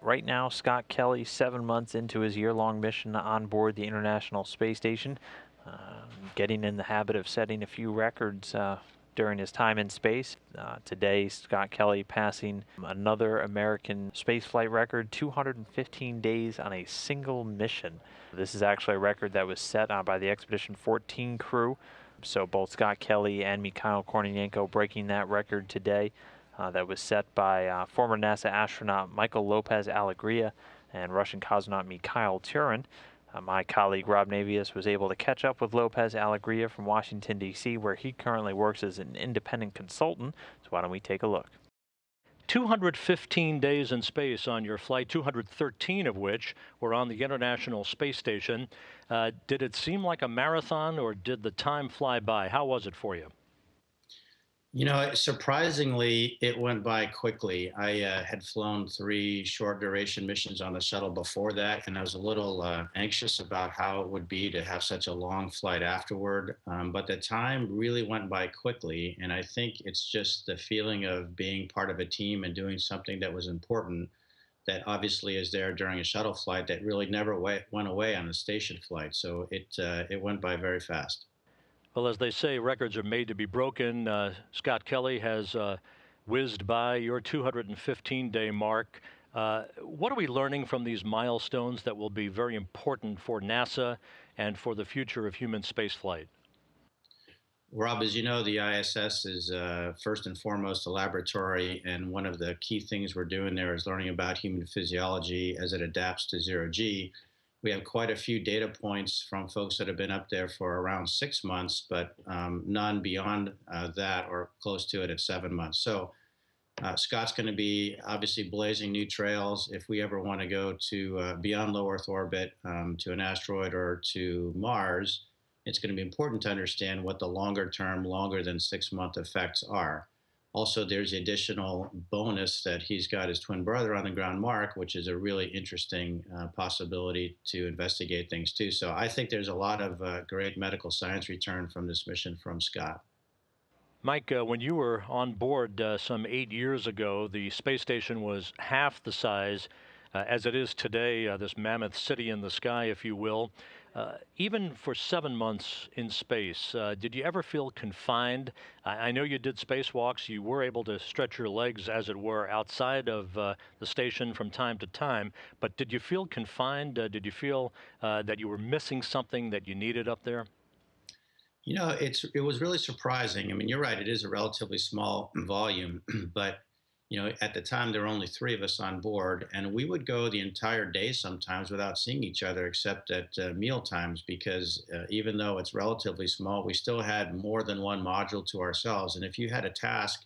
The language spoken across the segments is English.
Right now, Scott Kelly, 7 months into his year-long mission on board the International Space Station, getting in the habit of setting a few records during his time in space. Today, Scott Kelly passing another American spaceflight record, 215 days on a single mission. This is actually a record that was set by the Expedition 14 crew. So both Scott Kelly and Mikhail Kornienko breaking that record today. That was set by former NASA astronaut Michael Lopez-Alegria and Russian cosmonaut Mikhail Turin. My colleague Rob Navias was able to catch up with Lopez-Alegria from Washington, D.C., where he currently works as an independent consultant. So why don't we take a look? 215 days in space on your flight, 213 of which were on the International Space Station. Did it seem like a marathon, or did the time fly by? How was it for you? Surprisingly, it went by quickly. I had flown three short duration missions on the shuttle before that, and I was a little anxious about how it would be to have such a long flight afterward. But the time really went by quickly, and I think it's just the feeling of being part of a team and doing something that was important that obviously is there during a shuttle flight that really never went away on the station flight. So it went by very fast. Well, as they say, records are made to be broken. Scott Kelly has whizzed by your 215-day mark. What are we learning from these milestones that will be very important for NASA and for the future of human spaceflight? Rob, as you know, the ISS is first and foremost a laboratory, and one of the key things we're doing there is learning about human physiology as it adapts to zero G. We have quite a few data points from folks that have been up there for around 6 months, but none beyond that or close to it at 7 months. So Scott's going to be obviously blazing new trails. If we ever want to go to beyond low Earth orbit to an asteroid or to Mars, it's going to be important to understand what the longer term, longer than 6 month effects are. Also, there's the additional bonus that he's got his twin brother on the ground, Mark, which is a really interesting possibility to investigate things too. So I think there's a lot of great medical science return from this mission from Scott. Mike, when you were on board some 8 years ago, the space station was half the size as it is today, this mammoth city in the sky, if you will. Even for 7 months in space, did you ever feel confined? I know you did spacewalks. You were able to stretch your legs, as it were, outside of the station from time to time. But did you feel confined? Did you feel that you were missing something that you needed up there? It was really surprising. I mean, you're right; it is a relatively small volume, but at the time there were only three of us on board, and we would go the entire day sometimes without seeing each other, except at meal times, because even though it's relatively small, we still had more than one module to ourselves. And if you had a task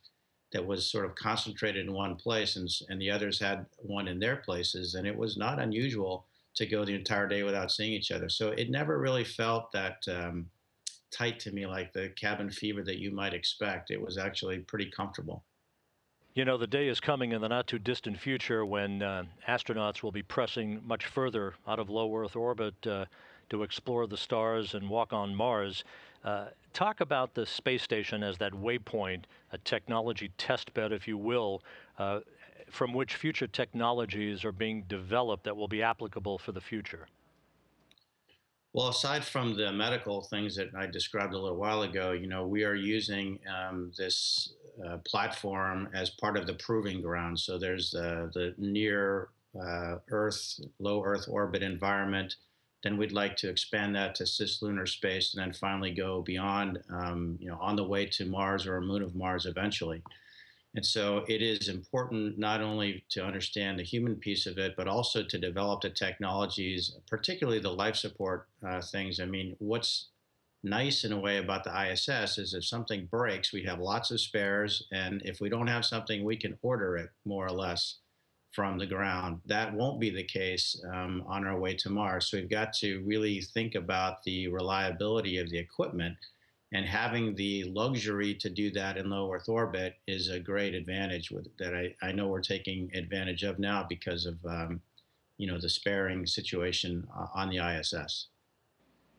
that was sort of concentrated in one place, and the others had one in their places, then it was not unusual to go the entire day without seeing each other. So it never really felt that. Tight to me, like the cabin fever that you might expect. It was actually pretty comfortable. You know, the day is coming in the not too distant future when astronauts will be pressing much further out of low Earth orbit to explore the stars and walk on Mars. Talk about the space station as that waypoint, a technology test bed, if you will, from which future technologies are being developed that will be applicable for the future. Well, aside from the medical things that I described a little while ago, we are using this platform as part of the proving ground. So there's the near Earth, low Earth orbit environment. Then we'd like to expand that to cislunar space, and then finally go beyond, on the way to Mars or a moon of Mars eventually. And so it is important not only to understand the human piece of it, but also to develop the technologies, particularly the life support things. I mean, what's nice in a way about the ISS is if something breaks, we have lots of spares. And if we don't have something, we can order it more or less from the ground. That won't be the case on our way to Mars. So we've got to really think about the reliability of the equipment, and having the luxury to do that in low Earth orbit is a great advantage that I know we're taking advantage of now because of the sparing situation on the ISS.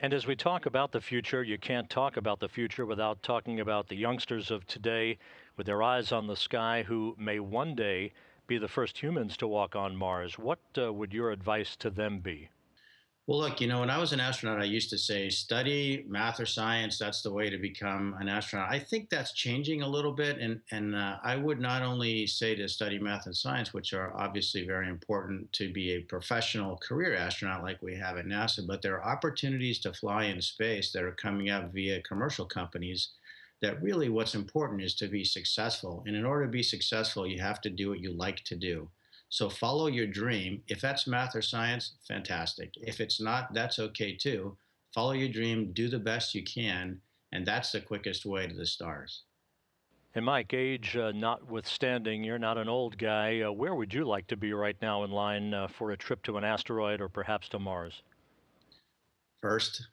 And as we talk about the future, you can't talk about the future without talking about the youngsters of today with their eyes on the sky who may one day be the first humans to walk on Mars. What would your advice to them be? Well, look, when I was an astronaut, I used to say, study math or science. That's the way to become an astronaut. I think that's changing a little bit. And I would not only say to study math and science, which are obviously very important to be a professional career astronaut like we have at NASA, but there are opportunities to fly in space that are coming up via commercial companies that really what's important is to be successful. And in order to be successful, you have to do what you like to do. So follow your dream. If that's math or science, fantastic. If it's not, that's okay too. Follow your dream, do the best you can, and that's the quickest way to the stars. And Mike, age notwithstanding, you're not an old guy. Where would you like to be right now in line for a trip to an asteroid or perhaps to Mars? First,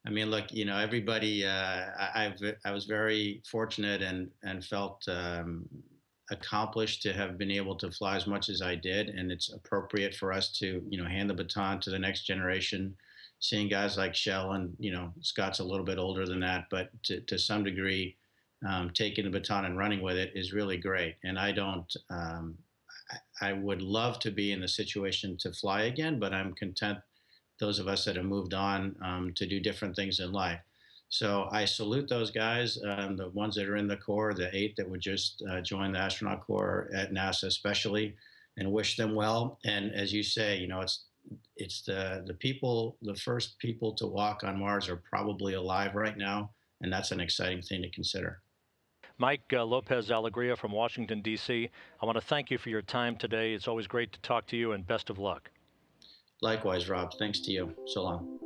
I mean, look, everybody. I was very fortunate and felt accomplished to have been able to fly as much as I did, and it's appropriate for us to hand the baton to the next generation. Seeing guys like Shell and Scott's a little bit older than that, but to some degree, taking the baton and running with it is really great. And I don't. I would love to be in the situation to fly again, but I'm content those of us that have moved on to do different things in life. So I salute those guys, the ones that are in the Corps, the 8 that would just join the astronaut corps at NASA, especially, and wish them well. And as you say, it's the people, the first people to walk on Mars are probably alive right now, and that's an exciting thing to consider. Mike Lopez-Alegria from Washington, D.C., I want to thank you for your time today. It's always great to talk to you, and best of luck. Likewise, Rob. Thanks to you. So long.